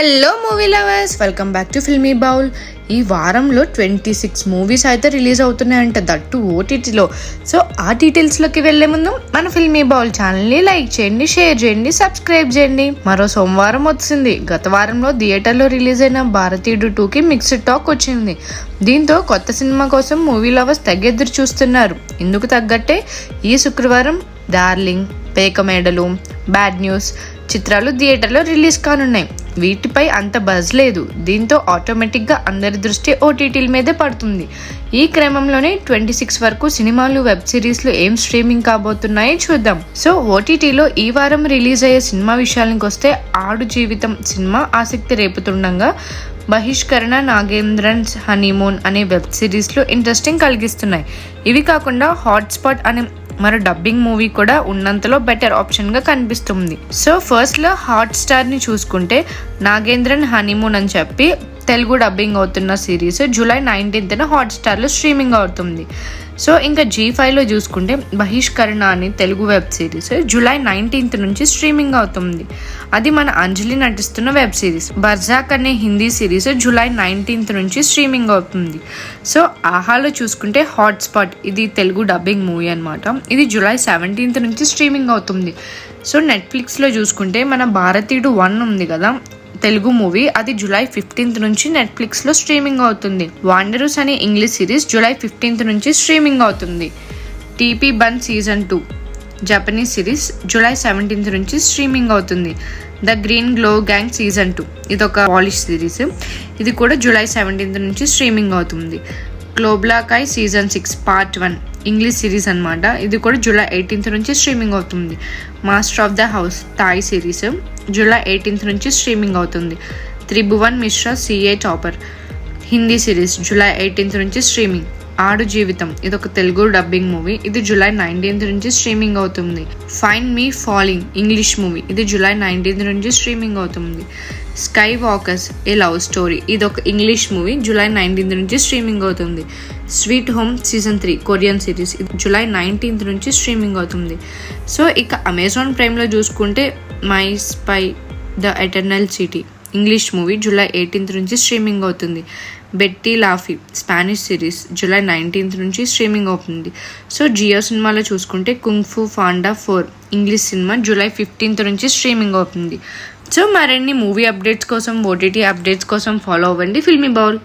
Hello movie lovers, welcome back to filmy bowl. ఈ వారంలో 26 movies అయితే రిలీజ్ అవుతున్నాయంట, దట్టు ఓటీటీలో. సో ఆ డీటెయిల్స్లోకి వెళ్లే ముందు మన ఫిల్మీ బౌల్ ఛానల్ని లైక్ చేయండి, షేర్ చేయండి, సబ్స్క్రైబ్ చేయండి. మరో సోమవారం వచ్చింది. గత వారంలో థియేటర్లో రిలీజ్ అయిన భారతీయుడు 2కి మిక్స్డ్ టాక్ వచ్చింది. దీంతో కొత్త సినిమా కోసం మూవీ లవర్స్ తెగెదురు చూస్తున్నారు. ఇందుకు తగ్గట్టే ఈ శుక్రవారం డార్లింగ్, పేకమేడలు, బ్యాడ్ న్యూస్ చిత్రాలు థియేటర్లో రిలీజ్ కానున్నాయి. వీటిపై అంత బజ్ లేదు. దీంతో ఆటోమేటిక్గా అందరి దృష్టి ఓటీటీల మీదే పడుతుంది. ఈ క్రమంలోనే 26 వరకు సినిమాలు, వెబ్ సిరీస్లు ఏం స్ట్రీమింగ్ కాబోతున్నాయో చూద్దాం. సో ఓటీటీలో ఈ వారం రిలీజ్ అయ్యే సినిమా విషయానికి వస్తే ఆడు జీవితం సినిమా ఆసక్తి రేపుతుండగా, బహిష్కరణ, నాగేంద్రన్ హనీమూన్ అనే వెబ్ సిరీస్లు ఇంట్రెస్టింగ్ కలిగిస్తున్నాయి. ఇవి కాకుండా హాట్స్పాట్ అనే మరో డబ్బింగ్ మూవీ కూడా ఉన్నంతలో బెటర్ ఆప్షన్ గా కనిపిస్తుంది. సో ఫస్ట్ లో హాట్ స్టార్ ని చూసుకుంటే నాగేంద్రన్ హనీమూన్ అని చెప్పి తెలుగు డబ్బింగ్ అవుతున్న సిరీస్ జూలై 19న హాట్ స్టార్ లో స్ట్రీమింగ్ అవుతుంది. సో ఇంకా G5లో చూసుకుంటే బహిష్కరణ అని Telugu web series July 19th నుంచి స్ట్రీమింగ్ అవుతుంది. అది మన అంజలి నటిస్తున్న వెబ్ సిరీస్. బర్జాక్ అనే హిందీ సిరీస్ జూలై 19th నుంచి స్ట్రీమింగ్ అవుతుంది. సో ఆహాలో చూసుకుంటే హాట్స్పాట్, ఇది తెలుగు డబ్బింగ్ మూవీ అనమాట. ఇది జూలై 17th నుంచి స్ట్రీమింగ్ అవుతుంది. సో నెట్ఫ్లిక్స్లో చూసుకుంటే మన భారతీయుడు 1 ఉంది కదా తెలుగు మూవీ, అది జూలై 15th నుంచి నెట్ఫ్లిక్స్లో స్ట్రీమింగ్ అవుతుంది. వాండరర్స్ అనే ఇంగ్లీష్ సిరీస్ జూలై 15th నుంచి స్ట్రీమింగ్ అవుతుంది. TP Bon season 2 Japanese series July 17th నుంచి స్ట్రీమింగ్ అవుతుంది. The green glow gang season 2 ఇది ఒక పాలిష్ సిరీస్, ఇది కూడా జూలై 17th నుంచి స్ట్రీమింగ్ అవుతుంది. Cobra Kai season 6 part 1 English series అనమాట, ఇది కూడా జూలై 18th నుంచి స్ట్రీమింగ్ అవుతుంది. Master of the house Thai series July 18th నుంచి స్ట్రీమింగ్ అవుతుంది. Tribhuvan Mishra CA topper Hindi series July 18th నుంచి స్ట్రీమింగ్. ఆడు జీవితం ఇది ఒక తెలుగు డబ్బింగ్ మూవీ, ఇది జూలై 19th నుంచి స్ట్రీమింగ్ అవుతుంది. Find me falling English movie, ఇది జూలై 19th నుంచి స్ట్రీమింగ్ అవుతుంది. Skywalkers a love story, ఇది ఒక ఇంగ్లీష్ మూవీ, జూలై 19th నుంచి స్ట్రీమింగ్ అవుతుంది. Sweet home season 3 Korean series, ఇది జూలై 19th నుంచి స్ట్రీమింగ్ అవుతుంది. సో ఇక అమెజాన్ ప్రైమ్లో చూసుకుంటే my spy the eternal city English movie July 18th నుంచి స్ట్రీమింగ్ అవుతుంది. బెట్టీ లాఫీ స్పానిష్ సిరీస్ జూలై 19th నుంచి స్ట్రీమింగ్ అవుతుంది. సో జియో సినిమాలో చూసుకుంటే కుంగ్ ఫు panda 4 English cinema July 15th నుంచి స్ట్రీమింగ్ అవుతుంది. సో మరిన్ని మూవీ అప్డేట్స్ కోసం, ఓటీటీ అప్డేట్స్ కోసం ఫాలో అవ్వండి ఫిల్మీ బౌల్.